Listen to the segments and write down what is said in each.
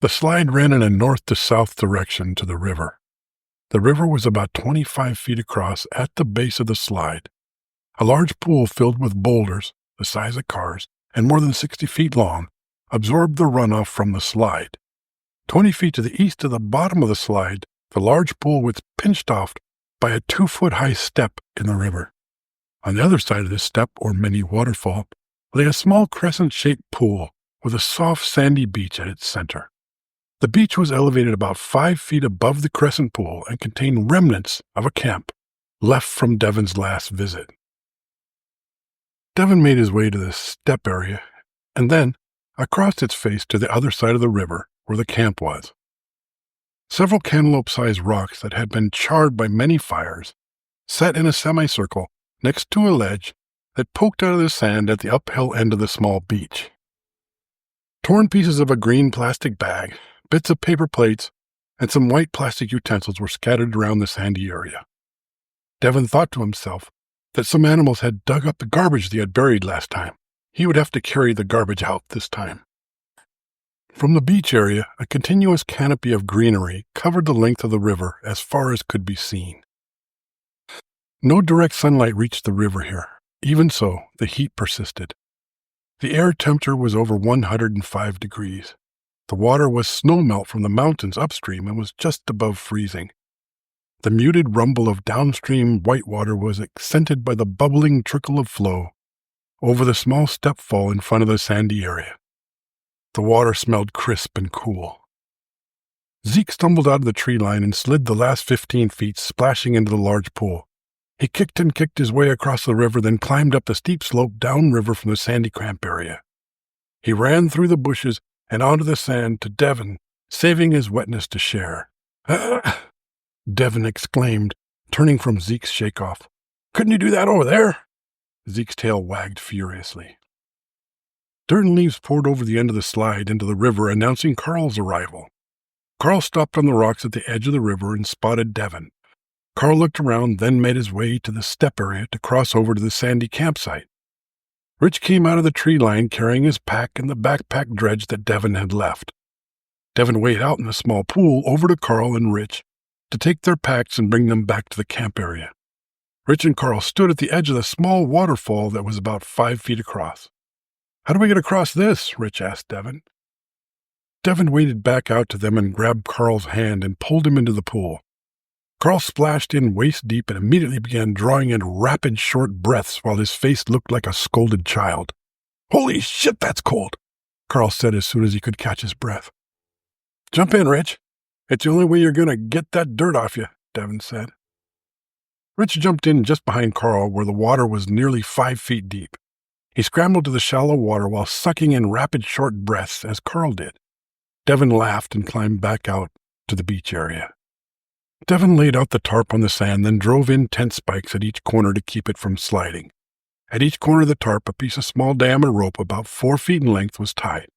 The slide ran in a north to south direction to the river. The river was about 25 feet across at the base of the slide. A large pool filled with boulders, the size of cars, and more than 60 feet long, absorbed the runoff from the slide. 20 feet to the east of the bottom of the slide, the large pool was pinched off by a 2-foot-high step in the river. On the other side of this step, or mini waterfall, lay a small crescent-shaped pool with a soft sandy beach at its center. The beach was elevated about 5 feet above the crescent pool and contained remnants of a camp left from Devon's last visit. Devon made his way to the step area and then across its face to the other side of the river where the camp was. Several cantaloupe-sized rocks that had been charred by many fires sat in a semicircle next to a ledge that poked out of the sand at the uphill end of the small beach. Torn pieces of a green plastic bag, bits of paper plates, and some white plastic utensils were scattered around the sandy area. Devon thought to himself that some animals had dug up the garbage they had buried last time. He would have to carry the garbage out this time. From the beach area, a continuous canopy of greenery covered the length of the river as far as could be seen. No direct sunlight reached the river here. Even so, the heat persisted. The air temperature was over 105 degrees. The water was snowmelt from the mountains upstream and was just above freezing. The muted rumble of downstream whitewater was accented by the bubbling trickle of flow over the small step fall in front of the sandy area. The water smelled crisp and cool. Zeke stumbled out of the tree line and slid the last 15 feet, splashing into the large pool. He kicked and kicked his way across the river, then climbed up the steep slope downriver from the sandy camp area. He ran through the bushes and onto the sand to Devon, saving his wetness to share. Devon exclaimed, turning from Zeke's shake-off. "Couldn't you do that over there?" Zeke's tail wagged furiously. Dirt and leaves poured over the end of the slide into the river, announcing Carl's arrival. Carl stopped on the rocks at the edge of the river and spotted Devon. Carl looked around, then made his way to the step area to cross over to the sandy campsite. Rich came out of the tree line carrying his pack and the backpack dredge that Devon had left. Devon waded out in the small pool over to Carl and Rich to take their packs and bring them back to the camp area. Rich and Carl stood at the edge of the small waterfall that was about 5 feet across. "How do we get across this?" Rich asked Devon. Devon waded back out to them and grabbed Carl's hand and pulled him into the pool. Carl splashed in waist deep and immediately began drawing in rapid, short breaths while his face looked like a scolded child. "Holy shit, that's cold," Carl said as soon as he could catch his breath. "Jump in, Rich. It's the only way you're going to get that dirt off you," Devon said. Rich jumped in just behind Carl where the water was nearly 5 feet deep. He scrambled to the shallow water while sucking in rapid, short breaths as Carl did. Devon laughed and climbed back out to the beach area. Devon laid out the tarp on the sand, then drove in tent spikes at each corner to keep it from sliding. At each corner of the tarp, a piece of small diameter rope about 4 feet in length was tied.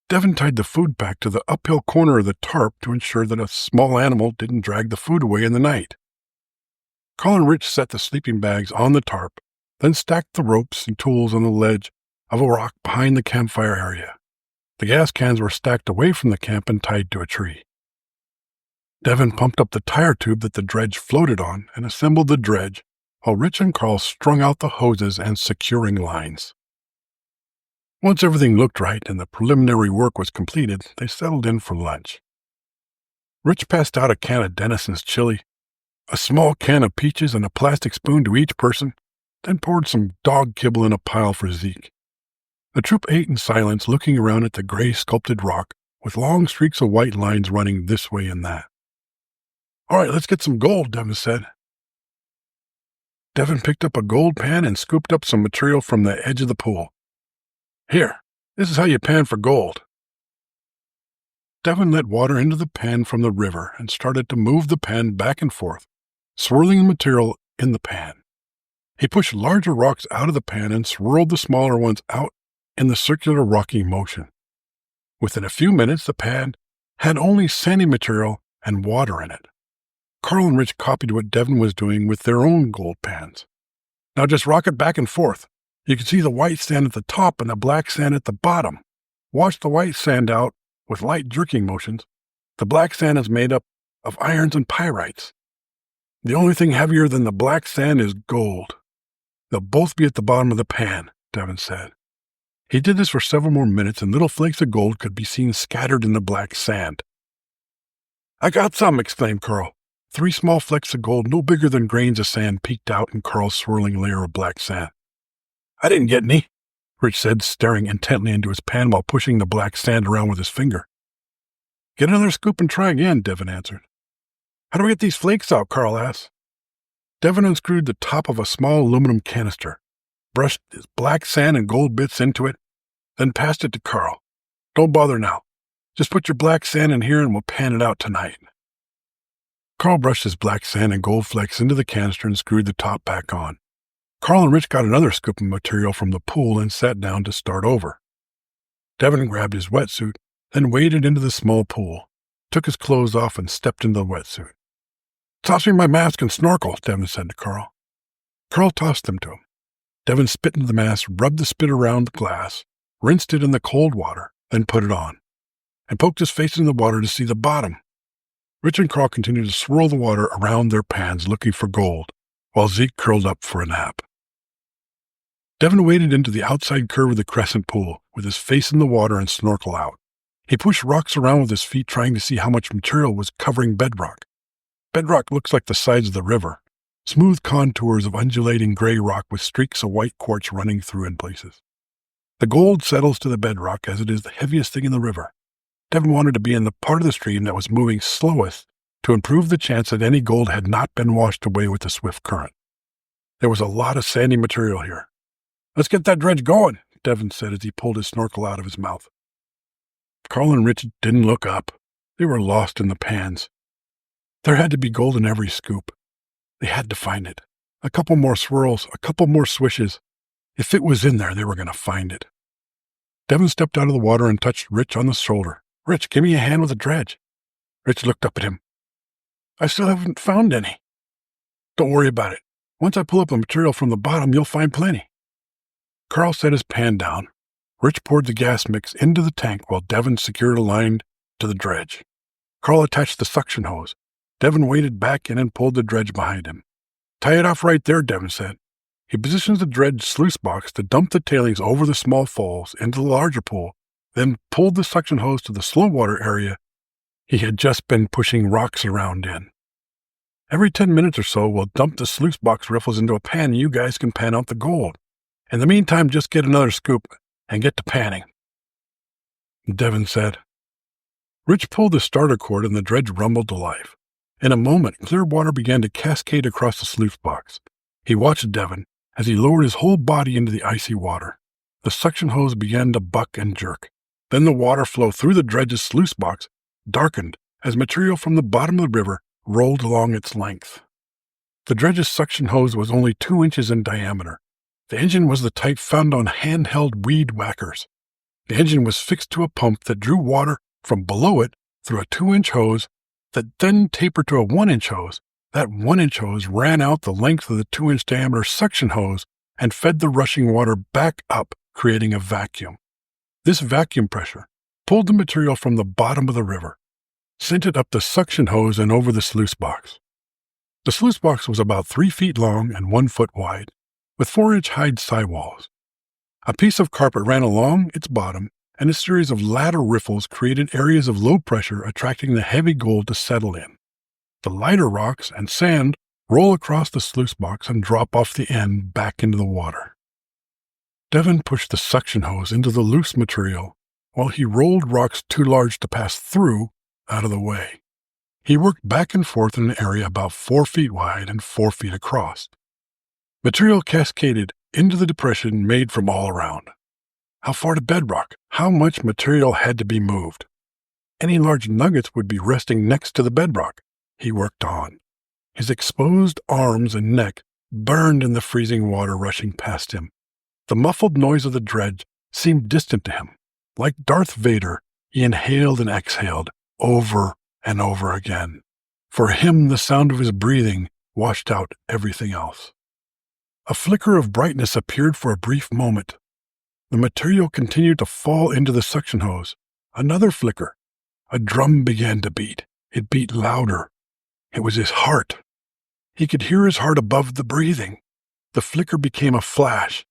Devon tied the food pack to the uphill corner of the tarp to ensure that a small animal didn't drag the food away in the night. Carl and Rich set the sleeping bags on the tarp, then stacked the ropes and tools on the ledge of a rock behind the campfire area. The gas cans were stacked away from the camp and tied to a tree. Devon pumped up the tire tube that the dredge floated on and assembled the dredge, while Rich and Carl strung out the hoses and securing lines. Once everything looked right and the preliminary work was completed, they settled in for lunch. Rich passed out a can of Denison's chili, a small can of peaches, and a plastic spoon to each person, then poured some dog kibble in a pile for Zeke. The troop ate in silence, looking around at the gray sculpted rock with long streaks of white lines running this way and that. "All right, let's get some gold," Devon said. Devon picked up a gold pan and scooped up some material from the edge of the pool. "Here, this is how you pan for gold." Devon let water into the pan from the river and started to move the pan back and forth, swirling the material in the pan. He pushed larger rocks out of the pan and swirled the smaller ones out in the circular rocking motion. Within a few minutes, the pan had only sandy material and water in it. Carl and Rich copied what Devon was doing with their own gold pans. "Now just rock it back and forth. You can see the white sand at the top and the black sand at the bottom. Wash the white sand out with light jerking motions. The black sand is made up of irons and pyrites. The only thing heavier than the black sand is gold. They'll both be at the bottom of the pan, Devin said. He did this for several more minutes, and little flakes of gold could be seen scattered in the black sand. I got some, exclaimed Carl. 3 small flecks of gold, no bigger than grains of sand, peeked out in Carl's swirling layer of black sand. I didn't get any, Rich said, staring intently into his pan while pushing the black sand around with his finger. Get another scoop and try again, Devin answered. How do we get these flakes out? Carl asked. Devin unscrewed the top of a small aluminum canister, brushed his black sand and gold bits into it, then passed it to Carl. Don't bother now. Just put your black sand in here and we'll pan it out tonight. Carl brushed his black sand and gold flecks into the canister and screwed the top back on. Carl and Rich got another scoop of material from the pool and sat down to start over. Devin grabbed his wetsuit, then waded into the small pool, took his clothes off, and stepped into the wetsuit. Toss me my mask and snorkel, Devin said to Carl. Carl tossed them to him. Devin spit into the mask, rubbed the spit around the glass, rinsed it in the cold water, then put it on, and poked his face in the water to see the bottom. Rich and Carl continued to swirl the water around their pans looking for gold, while Zeke curled up for a nap. Devin waded into the outside curve of the crescent pool, with his face in the water and snorkel out. He pushed rocks around with his feet, trying to see how much material was covering bedrock. Bedrock looks like the sides of the river, smooth contours of undulating gray rock with streaks of white quartz running through in places. The gold settles to the bedrock as it is the heaviest thing in the river. Devin wanted to be in the part of the stream that was moving slowest to improve the chance that any gold had not been washed away with the swift current. There was a lot of sandy material here. Let's get that dredge going, Devin said as he pulled his snorkel out of his mouth. Carl and Rich didn't look up. They were lost in the pans. There had to be gold in every scoop. They had to find it. A couple more swirls, a couple more swishes. If it was in there, they were going to find it. Devin stepped out of the water and touched Rich on the shoulder. Rich, give me a hand with the dredge. Rich looked up at him. I still haven't found any. Don't worry about it. Once I pull up the material from the bottom, you'll find plenty. Carl set his pan down. Rich poured the gas mix into the tank while Devin secured a line to the dredge. Carl attached the suction hose. Devin waded back in and pulled the dredge behind him. Tie it off right there, Devin said. He positions the dredge sluice box to dump the tailings over the small falls into the larger pool, then pulled the suction hose to the slow water area he had just been pushing rocks around in. Every 10 minutes or so, we'll dump the sluice box riffles into a pan and you guys can pan out the gold. In the meantime, just get another scoop and get to panning, Devin said. Rich pulled the starter cord and the dredge rumbled to life. In a moment, clear water began to cascade across the sluice box. He watched Devin as he lowered his whole body into the icy water. The suction hose began to buck and jerk. Then the water flow through the dredge's sluice box darkened as material from the bottom of the river rolled along its length. The dredge's suction hose was only 2 inches in diameter. The engine was the type found on handheld weed whackers. The engine was fixed to a pump that drew water from below it through a 2-inch hose that then tapered to a 1-inch hose. That 1-inch hose ran out the length of the 2-inch diameter suction hose and fed the rushing water back up, creating a vacuum. This vacuum pressure pulled the material from the bottom of the river, sent it up the suction hose and over the sluice box. The sluice box was about 3 feet long and 1 foot wide, with 4-inch high sidewalls. A piece of carpet ran along its bottom, and a series of ladder riffles created areas of low pressure, attracting the heavy gold to settle in. The lighter rocks and sand roll across the sluice box and drop off the end back into the water. Devin pushed the suction hose into the loose material while he rolled rocks too large to pass through out of the way. He worked back and forth in an area about 4 feet wide and 4 feet across. Material cascaded into the depression made from all around. How far to bedrock? How much material had to be moved? Any large nuggets would be resting next to the bedrock. He worked on. His exposed arms and neck burned in the freezing water rushing past him. The muffled noise of the dredge seemed distant to him. Like Darth Vader, he inhaled and exhaled over and over again. For him, the sound of his breathing washed out everything else. A flicker of brightness appeared for a brief moment. The material continued to fall into the suction hose. Another flicker, A drum began to beat. It beat louder. It was his heart. He could hear his heart above the breathing. The flicker became a flash.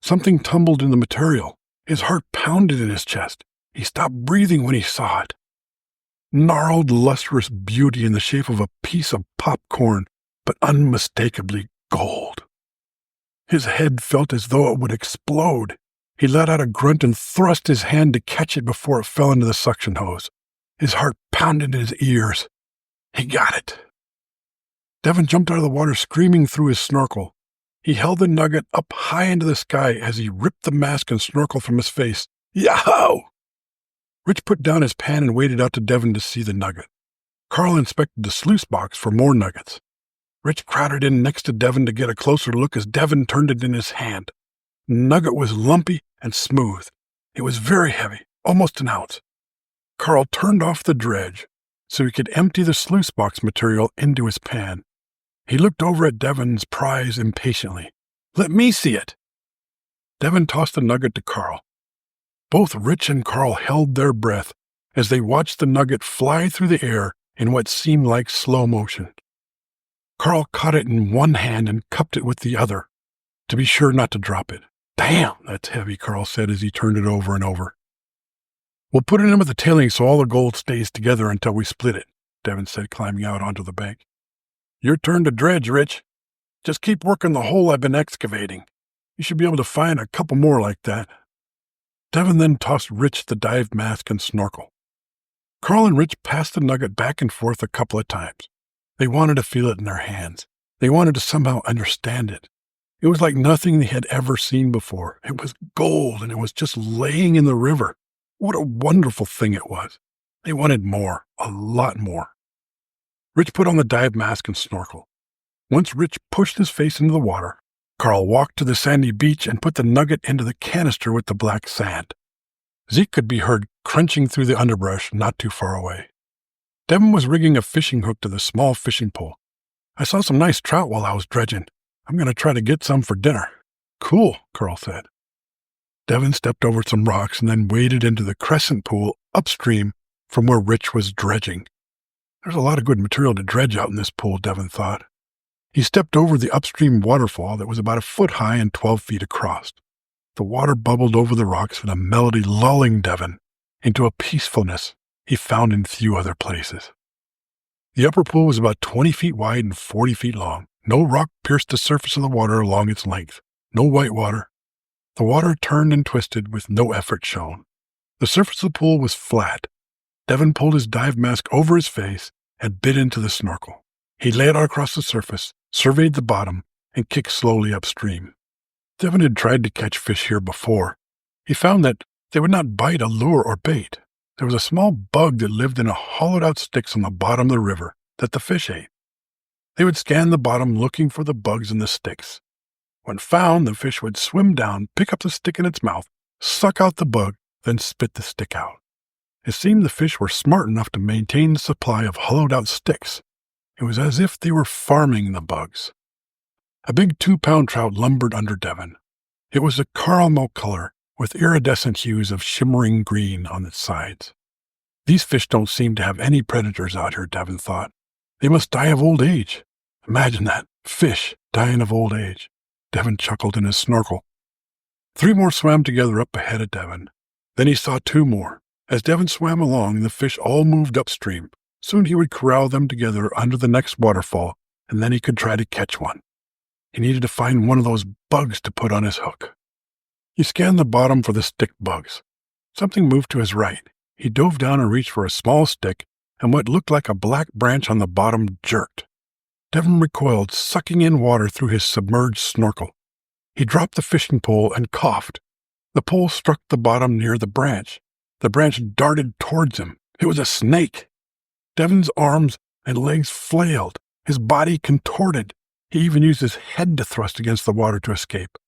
Something tumbled in the material. His heart pounded in his chest. He stopped breathing when he saw it. Gnarled, lustrous beauty in the shape of a piece of popcorn, but unmistakably gold. His head felt as though it would explode. He let out a grunt and thrust his hand to catch it before it fell into the suction hose. His heart pounded in his ears. He got it. Devin jumped out of the water screaming through his snorkel. He held the nugget up high into the sky as he ripped the mask and snorkel from his face. Yahoo! Rich put down his pan and waded out to Devin to see the nugget. Carl inspected the sluice box for more nuggets. Rich crowded in next to Devin to get a closer look as Devin turned it in his hand. The nugget was lumpy and smooth. It was very heavy, almost an ounce. Carl turned off the dredge so he could empty the sluice box material into his pan. He looked over at Devin's prize impatiently. Let me see it. Devin tossed the nugget to Carl. Both Rich and Carl held their breath as they watched the nugget fly through the air in what seemed like slow motion. Carl caught it in one hand and cupped it with the other, to be sure not to drop it. Damn, that's heavy, Carl said as he turned it over and over. We'll put it in with the tailing so all the gold stays together until we split it, Devin said, climbing out onto the bank. Your turn to dredge, Rich. Just keep working the hole I've been excavating. You should be able to find a couple more like that. Devin then tossed Rich the dive mask and snorkel. Carl and Rich passed the nugget back and forth a couple of times. They wanted to feel it in their hands. They wanted to somehow understand it. It was like nothing they had ever seen before. It was gold, and it was just laying in the river. What a wonderful thing it was. They wanted more, a lot more. Rich put on the dive mask and snorkel. Once Rich pushed his face into the water, Carl walked to the sandy beach and put the nugget into the canister with the black sand. Zeke could be heard crunching through the underbrush not too far away. Devin was rigging a fishing hook to the small fishing pole. I saw some nice trout while I was dredging. I'm going to try to get some for dinner. Cool, Carl said. Devin stepped over some rocks and then waded into the crescent pool upstream from where Rich was dredging. There's a lot of good material to dredge out in this pool, Devin thought. He stepped over the upstream waterfall that was about a foot high and 12 feet across. The water bubbled over the rocks with a melody lulling Devin into a peacefulness he found in few other places. The upper pool was about 20 feet wide and 40 feet long. No rock pierced the surface of the water along its length. No white water. The water turned and twisted with no effort shown. The surface of the pool was flat. Devin pulled his dive mask over his face and bit into the snorkel. He lay it out across the surface, surveyed the bottom, and kicked slowly upstream. Devin had tried to catch fish here before. He found that they would not bite a lure or bait. There was a small bug that lived in a hollowed-out sticks on the bottom of the river that the fish ate. They would scan the bottom looking for the bugs in the sticks. When found, the fish would swim down, pick up the stick in its mouth, suck out the bug, then spit the stick out. It seemed the fish were smart enough to maintain the supply of hollowed-out sticks. It was as if they were farming the bugs. A big 2-pound trout lumbered under Devin. It was a caramel color with iridescent hues of shimmering green on its sides. These fish don't seem to have any predators out here, Devin thought. They must die of old age. Imagine that, fish dying of old age. Devin chuckled in his snorkel. 3 more swam together up ahead of Devin. Then he saw 2 more. As Devin swam along, the fish all moved upstream. Soon he would corral them together under the next waterfall, and then he could try to catch one. He needed to find one of those bugs to put on his hook. He scanned the bottom for the stick bugs. Something moved to his right. He dove down and reached for a small stick, and what looked like a black branch on the bottom jerked. Devin recoiled, sucking in water through his submerged snorkel. He dropped the fishing pole and coughed. The pole struck the bottom near the branch. The branch darted towards him. It was a snake. Devin's arms and legs flailed. His body contorted. He even used his head to thrust against the water to escape.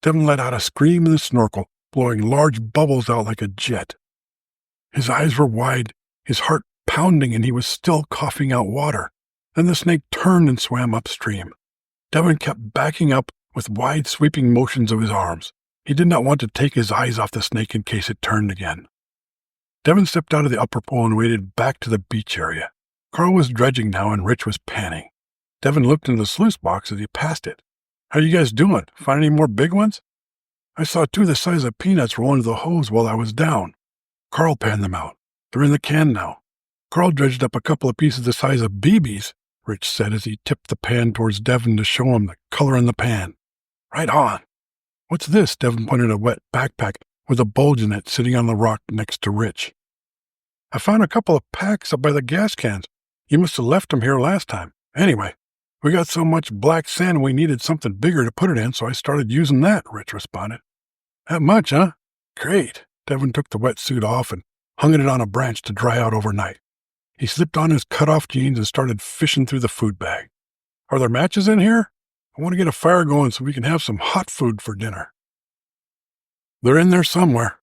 Devin let out a scream in the snorkel, blowing large bubbles out like a jet. His eyes were wide, his heart pounding, and he was still coughing out water. Then the snake turned and swam upstream. Devin kept backing up with wide sweeping motions of his arms. He did not want to take his eyes off the snake in case it turned again. Devin stepped out of the upper pool and waded back to the beach area. Carl was dredging now and Rich was panning. Devin looked into the sluice box as he passed it. "How you guys doing? Find any more big ones?" "I saw two the size of peanuts roll into the hose while I was down." Carl panned them out. "They're in the can now." "Carl dredged up a couple of pieces the size of BBs," Rich said as he tipped the pan towards Devin to show him the color in the pan. "Right on." "What's this?" Devin pointed at a wet backpack with a bulge in it sitting on the rock next to Rich. "I found a couple of packs up by the gas cans. You must have left them here last time. Anyway, we got so much black sand we needed something bigger to put it in, so I started using that," Rich responded. "That much, huh? Great." Devin took the wetsuit off and hung it on a branch to dry out overnight. He slipped on his cut-off jeans and started fishing through the food bag. "Are there matches in here? I want to get a fire going so we can have some hot food for dinner." "They're in there somewhere."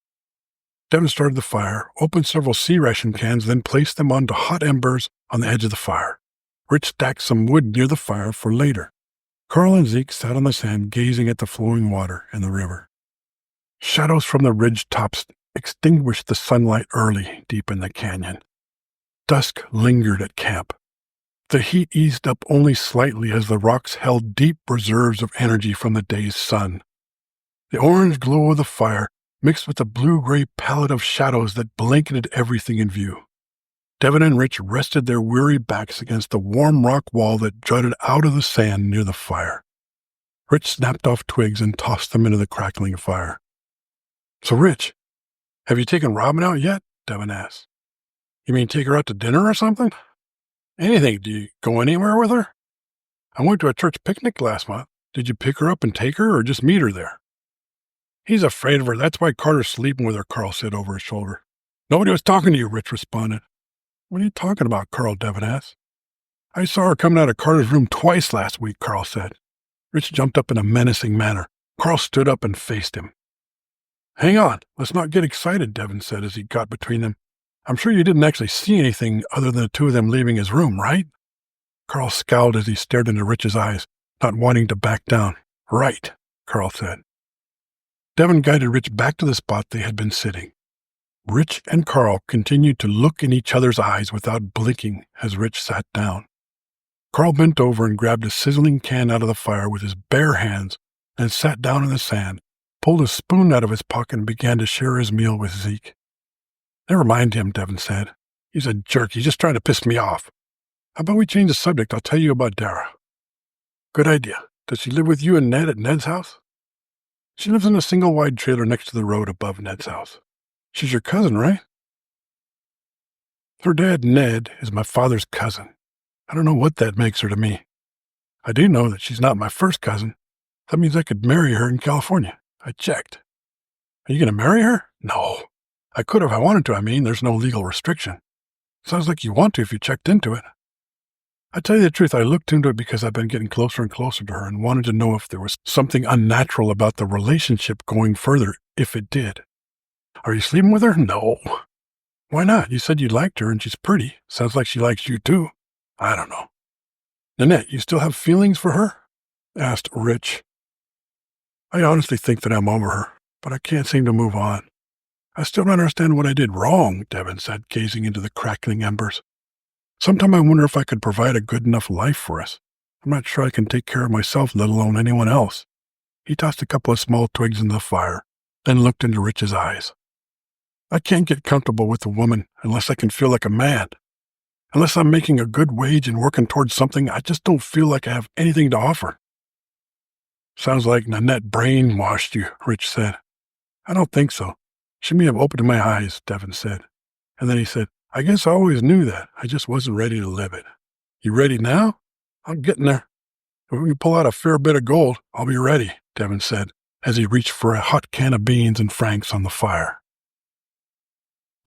Devin started the fire, opened several sea ration cans, then placed them onto hot embers on the edge of the fire. Rich stacked some wood near the fire for later. Carl and Zeke sat on the sand gazing at the flowing water and the river. Shadows from the ridge tops extinguished the sunlight early deep in the canyon. Dusk lingered at camp. The heat eased up only slightly as the rocks held deep reserves of energy from the day's sun. The orange glow of the fire mixed with the blue-gray palette of shadows that blanketed everything in view. Devin and Rich rested their weary backs against the warm rock wall that jutted out of the sand near the fire. Rich snapped off twigs and tossed them into the crackling fire. "So, Rich, have you taken Robin out yet?" Devin asked. "You mean take her out to dinner or something?" "Anything. Do you go anywhere with her?" "I went to a church picnic last month. Did you pick her up and take her, or just meet her there?" "He's afraid of her. That's why Carter's sleeping with her," Carl said over his shoulder. "Nobody was talking to you," Rich responded. "What are you talking about, Carl?" Devin asked. "I saw her coming out of Carter's room twice last week," Carl said. Rich jumped up in a menacing manner. Carl stood up and faced him. "Hang on. Let's not get excited," Devin said as he got between them. "I'm sure you didn't actually see anything other than the two of them leaving his room, right?" Carl scowled as he stared into Rich's eyes, not wanting to back down. "Right," Carl said. Devin guided Rich back to the spot they had been sitting. Rich and Carl continued to look in each other's eyes without blinking as Rich sat down. Carl bent over and grabbed a sizzling can out of the fire with his bare hands and sat down in the sand, pulled a spoon out of his pocket and began to share his meal with Zeke. "Never mind him," Devin said. "He's a jerk. He's just trying to piss me off. How about we change the subject? I'll tell you about Dara." "Good idea. Does she live with you and Ned at Ned's house?" "She lives in a single-wide trailer next to the road above Ned's house." "She's your cousin, right?" "Her dad, Ned, is my father's cousin. I don't know what that makes her to me. I do know that she's not my first cousin. That means I could marry her in California. I checked." "Are you going to marry her?" "No. I could if I wanted to. I mean, there's no legal restriction." "Sounds like you want to if you checked into it." "I tell you the truth, I looked into it because I've been getting closer and closer to her and wanted to know if there was something unnatural about the relationship going further, if it did." "Are you sleeping with her?" "No." "Why not? You said you liked her and she's pretty. Sounds like she likes you too." "I don't know." "Nanette, you still have feelings for her?" asked Rich. "I honestly think that I'm over her, but I can't seem to move on. I still don't understand what I did wrong," Devin said, gazing into the crackling embers. "Sometimes I wonder if I could provide a good enough life for us. I'm not sure I can take care of myself, let alone anyone else." He tossed a couple of small twigs into the fire, then looked into Rich's eyes. "I can't get comfortable with a woman unless I can feel like a man. Unless I'm making a good wage and working towards something, I just don't feel like I have anything to offer." "Sounds like Nanette brainwashed you," Rich said. "I don't think so. She may have opened my eyes," Devin said. And then he said, "I guess I always knew that. I just wasn't ready to live it." "You ready now?" "I'm getting there. If we can pull out a fair bit of gold, I'll be ready," Devin said, as he reached for a hot can of beans and franks on the fire.